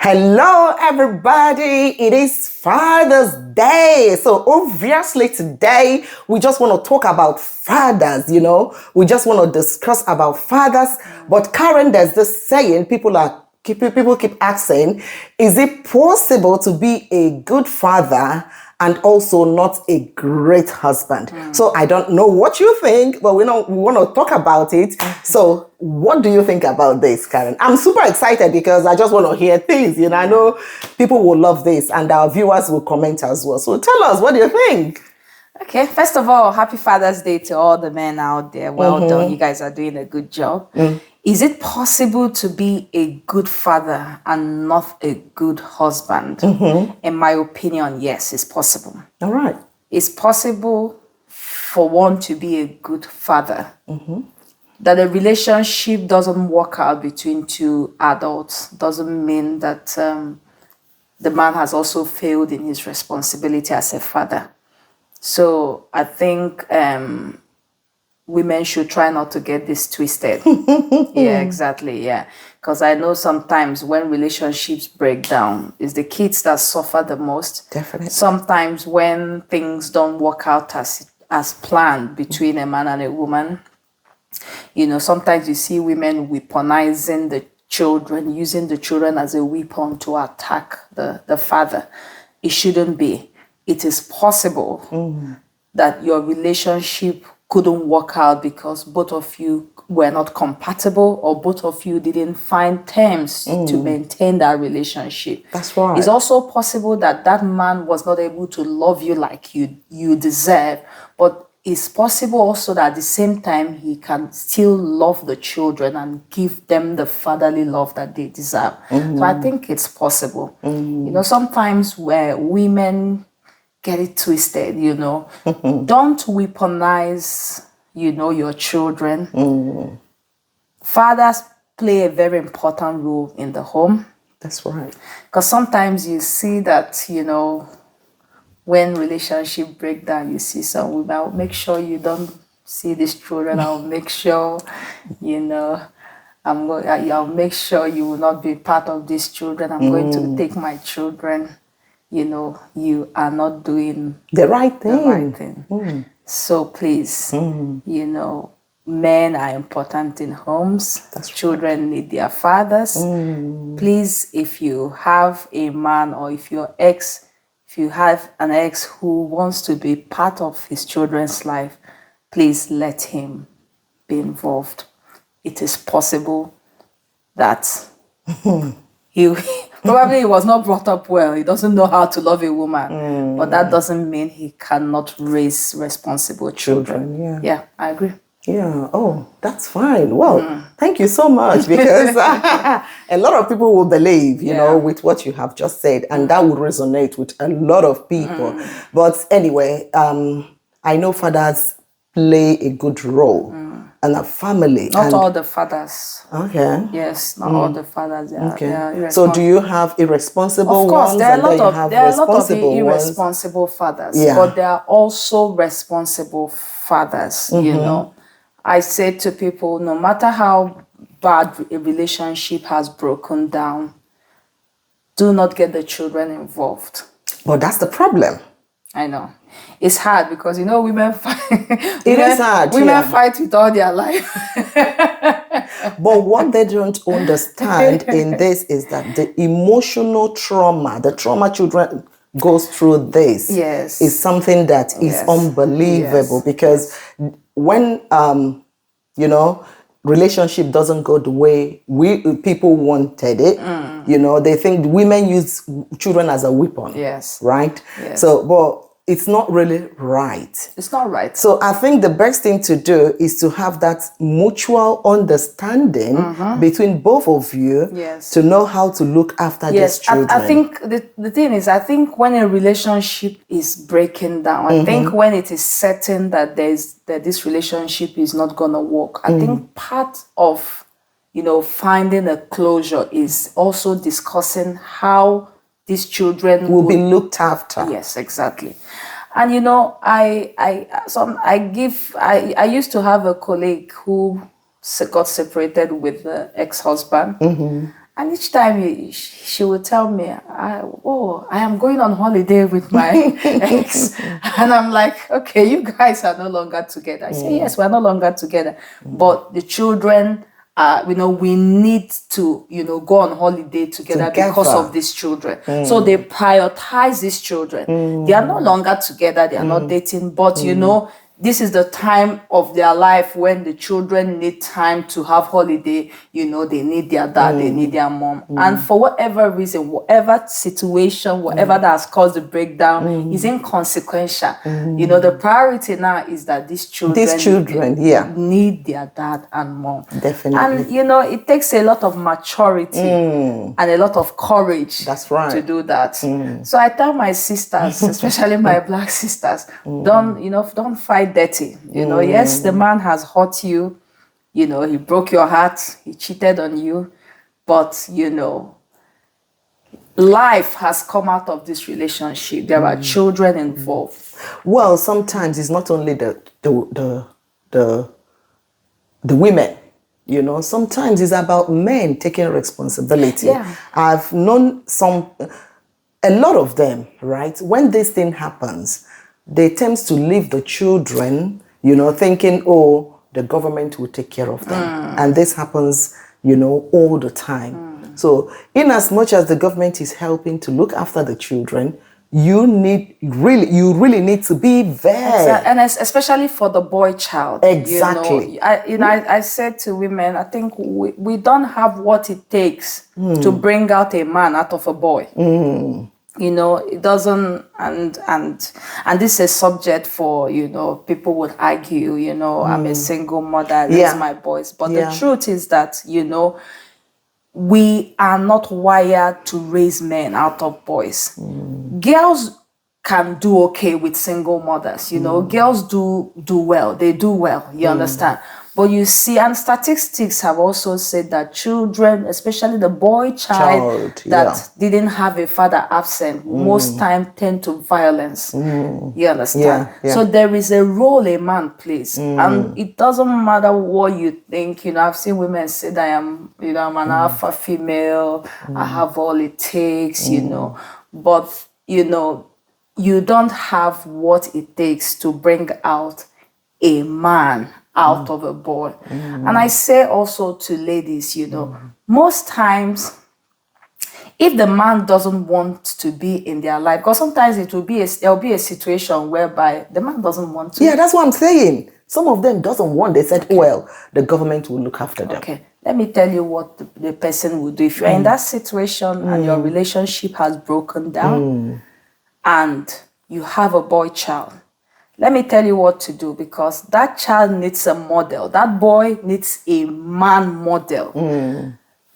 Hello, everybody. It is Father's Day. So obviously today we just want to talk about fathers, We just want to discuss about fathers. But Karen, there's this saying people keep asking, is it possible to be a good father and also not a great husband? So I don't know what you think, but we want to talk about it. So what do you think about this, Karen? I'm super excited because I just want to hear things. I know people will love this and our viewers will comment as well. So tell us, what do you think? Okay, first of all, happy Father's Day to all the men out there. Well done. You guys are doing a good job. Is it possible to be a good father and not a good husband? In my opinion, yes, it's possible. All right. It's possible for one to be a good father. That a relationship doesn't work out between two adults doesn't mean that the man has also failed in his responsibility as a father. So I think women should try not to get this twisted. Yeah, exactly. Yeah. Because I know sometimes when relationships break down, it's the kids that suffer the most. Definitely. Sometimes when things don't work out as planned between a man and a woman, sometimes you see women weaponizing the children, using the children as a weapon to attack the father. It shouldn't be. It is possible that your relationship couldn't work out because both of you were not compatible or both of you didn't find terms to maintain that relationship. That's right. It's also possible that that man was not able to love you like you deserve, but it's possible also that at the same time he can still love the children and give them the fatherly love that they deserve. So I think it's possible. Sometimes where women get it twisted, don't weaponize, your children. Fathers play a very important role in the home. That's right. Because sometimes you see that, when relationship break down, you see some women, I'll make sure you don't see these children. I'll make sure, I'll make sure you will not be part of these children. I'm going to take my children. You are not doing the right thing. So please, men are important in homes. That's children need their fathers. Please, if you have a man or if you have an ex who wants to be part of his children's life, please let him be involved. It is possible that probably he was not brought up well. He doesn't know how to love a woman. But that doesn't mean he cannot raise responsible children. Yeah, I agree. Yeah. Oh, that's fine. Well, thank you so much because a lot of people will believe, with what you have just said, and that would resonate with a lot of people. But anyway, I know fathers play a good role and a family. Not all the fathers. Okay. Yes, not all the fathers. They are so do you have irresponsible ones? Of course, there are a lot of irresponsible fathers, but there are also responsible fathers, I say to people, no matter how bad a relationship has broken down, do not get the children involved. But that's the problem. I know. It's hard because, women fight. It is hard. Women fight with all their life. But what they don't understand in this is that the emotional trauma, the trauma children goes through this is something that is unbelievable because when relationship doesn't go the way people wanted it, they think women use children as a weapon. Right? So but it's not really right. It's not right. So I think the best thing to do is to have that mutual understanding between both of you to know how to look after these children. I think the thing is, I think when a relationship is breaking down, I think when it is certain that this relationship is not going to work, I think part of, finding a closure is also discussing how these children will be looked after. Yes, exactly. And I used to have a colleague who got separated with the ex-husband, And each time she would tell me, I am going on holiday with my ex. And I'm like, okay, you guys are no longer together. I say, yes, we're no longer together. But the children, we need to, go on holiday together because of these children. So they prioritize these children. They are no longer together. They are not dating. But, this is the time of their life when the children need time to have holiday. They need their dad, they need their mom. And for whatever reason, whatever situation, whatever that has caused the breakdown is inconsequential. The priority now is that these children need their dad and mom. Definitely. And, it takes a lot of maturity and a lot of courage to do that. So I tell my sisters, especially my black sisters, don't fight dirty. Yes, the man has hurt you, he broke your heart, he cheated on you, but life has come out of this relationship. There are children involved. Well, sometimes it's not only the women. Sometimes it's about men taking responsibility. Yeah. I've known a lot of them, right? When this thing happens, they tend to leave the children, thinking, oh, the government will take care of them. And this happens, all the time. So in as much as the government is helping to look after the children, you really need to be there. And especially for the boy child. Exactly. I said to women, I think we don't have what it takes to bring out a man out of a boy. It doesn't, and this is a subject for, people would argue, I'm a single mother, raise my boys. But the truth is that, we are not wired to raise men out of boys. Girls can do okay with single mothers, girls do well, they do well, you understand? But you see, and statistics have also said that children, especially the boy child that didn't have a father absent, most time tend to violence. You understand? So there is a role a man plays. And it doesn't matter what you think. I've seen women say that I'm an alpha female, I have all it takes, But, you don't have what it takes to bring out a man out of a boy. And I say also to ladies, most times, if the man doesn't want to be in their life, because sometimes there'll be a situation whereby the man doesn't want to. Yeah, that's what I'm saying. Some of them doesn't want. They said, well, the government will look after them. Okay, let me tell you what the person will do. If you're in that situation and your relationship has broken down and you have a boy child, let me tell you what to do, because that child needs a model. That boy needs a man model.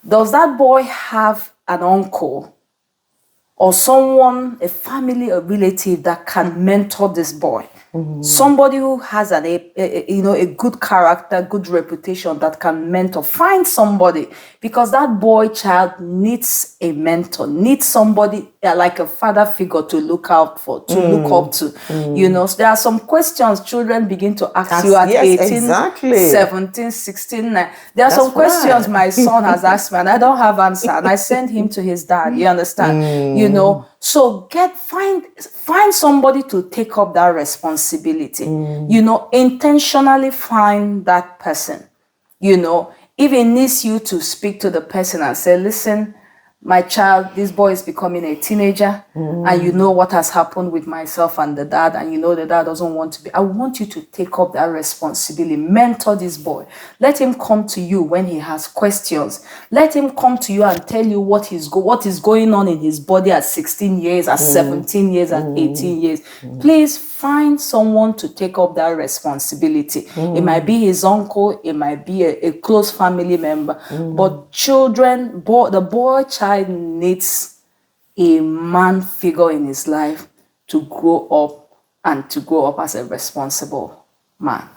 Does that boy have an uncle or someone, a family, a relative that can mentor this boy? Somebody who has a good character, good reputation that can mentor. Find somebody, because that boy child needs a mentor, needs somebody like a father figure to look out for, to look up to. So there are some questions children begin to ask you at 18, 17, 16. There are some questions my son has asked me and I don't have answer, and I send him to his dad. You understand? So find somebody to take up that responsibility. Intentionally find that person. If it needs you to speak to the person and say, listen, my child, this boy is becoming a teenager, and you know what has happened with myself and the dad, and the dad doesn't want to be. I want you to take up that responsibility. Mentor this boy. Let him come to you when he has questions. Let him come to you and tell you what is going on in his body at 16 years, at 17 years, at 18 years. Please find someone to take up that responsibility. It might be his uncle, it might be a close family member, but the boy child needs a man figure in his life to grow up as a responsible man.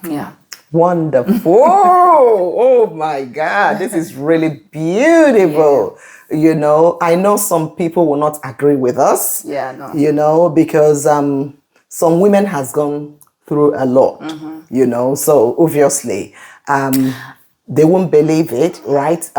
Yeah. Wonderful. Oh my God, this is really beautiful. I know some people will not agree with us. Yeah, no. Because some women has gone through a lot, so obviously they won't believe it, right?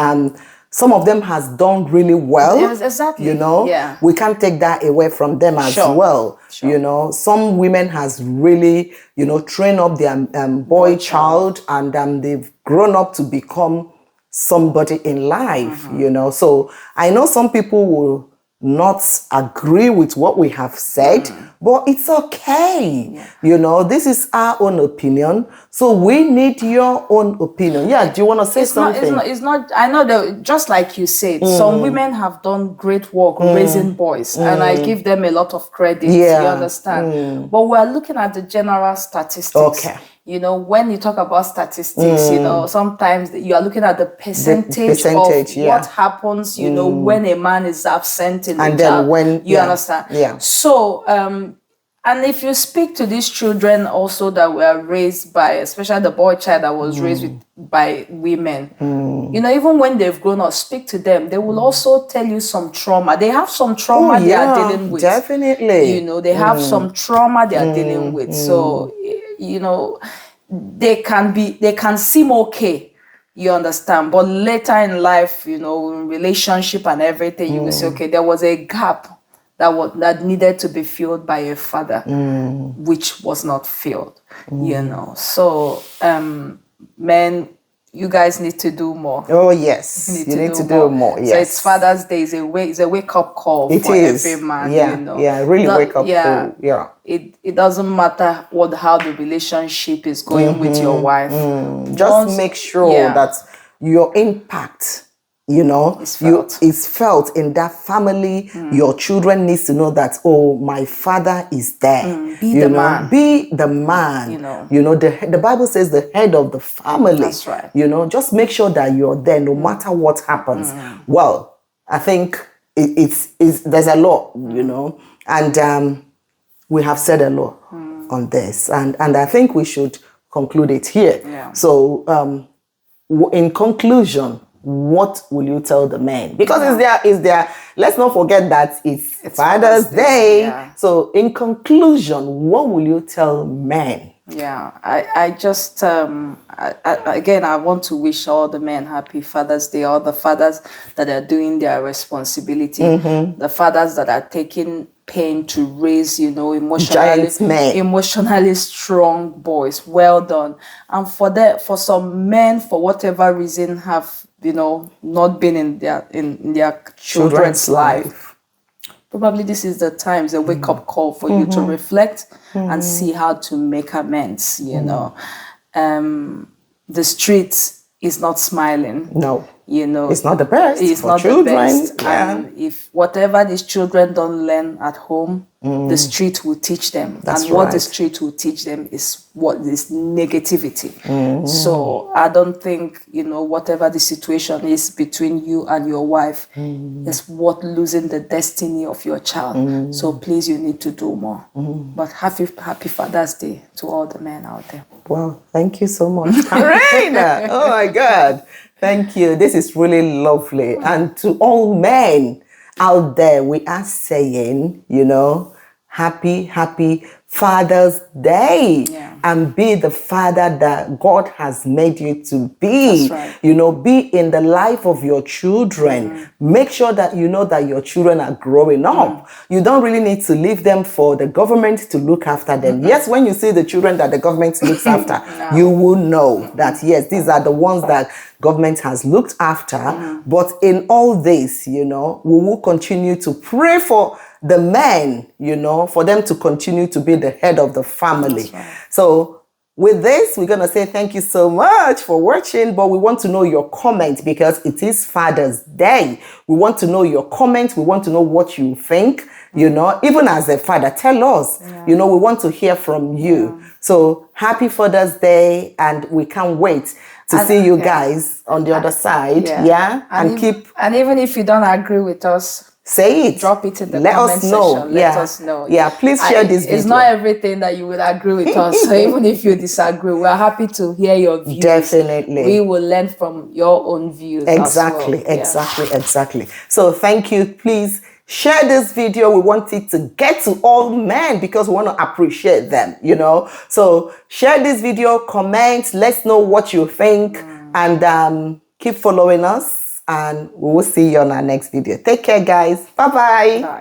some of them has done really well. Yes, exactly. You know, Yeah. we can't take that away from them as Sure. well. Sure. You know, some women has really, you know, trained up their boy child, and they've grown up to become somebody in life, you know. So I know some people will not agree with what we have said, but it's okay. You know, this is our own opinion. So we need your own opinion. Yeah, do you want to say something? It's not, I know that, just like you said, some women have done great work raising boys, and I give them a lot of credit, Yeah. you understand? But we're looking at the general statistics. Okay. You know, when you talk about statistics, you know, sometimes you are looking at the percentage of what happens, you know, when a man is absent in And the then job. when- You yeah. understand? Yeah. So, and if you speak to these children also that were raised by, especially the boy child that was raised by women, you know, even when they've grown up, speak to them, they will also tell you some trauma. They have some trauma they are dealing with. Definitely. You know, they have some trauma they are dealing with. So, you know, they can seem okay, you understand, but later in life, you know, in relationship and everything, you will say, okay, there was a gap that needed to be filled by a father, which was not filled, you know. So men, you guys need to do more. Oh yes, you need to do more. Yes. So it's Father's Day is a wake up call for every man. Yeah, you know. yeah, really wake up call. Yeah. It doesn't matter how the relationship is going with your wife. Just make sure that your impact, you know, is felt in that family. Your children needs to know that, oh, my father is there. Be the man. Be the man. You know, the Bible says the head of the family. That's right. You know, just make sure that you're there no matter what happens. Well, I think it's there's a lot, you know, and we have said a lot on this, and I think we should conclude it here. Yeah. So, in conclusion, what will you tell the men? Because is there. Let's not forget that it's Father's Day. Yeah. So, in conclusion, what will you tell men? Yeah, I just again, I want to wish all the men happy Father's Day. All the fathers that are doing their responsibility, the fathers that are taking pain to raise, you know, emotionally strong boys. Well done. And for some men, for whatever reason, have, you know, not been in their children's life. Probably this is the time, it's a wake-up call for you to reflect and see how to make amends, you know. The street is not smiling. No. You know. It's not the best. It's not children. the best. Yeah. And if whatever these children don't learn at home, the street will teach them. What the street will teach them is what is negativity. So I don't think, you know, whatever the situation is between you and your wife is worth losing the destiny of your child. So please, you need to do more. But happy Father's Day to all the men out there. Well, thank you so much, Karina. Oh my God. Thank you. This is really lovely. And to all men out there, we are saying, you know, happy Father's Day. Yeah. And be the father that God has made you to be. That's right. You know, be in the life of your children. Make sure that you know that your children are growing up. You don't really need to leave them for the government to look after them. Yes, when you see the children that the government looks after, you will know that, yes, these are the ones that government has looked after. But in all this, you know, we will continue to pray for the men, you know, for them to continue to be the head of the family. Right. So with this, we're going to say thank you so much for watching, but we want to know your comment because it is Father's Day. We want to know your comment. We want to know what you think, you know, even as a father, tell us, you know, we want to hear from you. So happy Father's Day, and we can't wait to see you guys on the other side. Yeah. And even if you don't agree with us, say it. Drop it in the Let comment us know. section. Let us know. Yeah, please share this video. It's not everything that you will agree with us. So even if you disagree, we're happy to hear your views. Definitely. We will learn from your own views. Exactly, as well. Exactly. So thank you. Please share this video. We want it to get to all men because we want to appreciate them, you know. So share this video, comment, let's know what you think, and keep following us. and we will see you on our next video. Take care, guys. Bye-bye. Bye.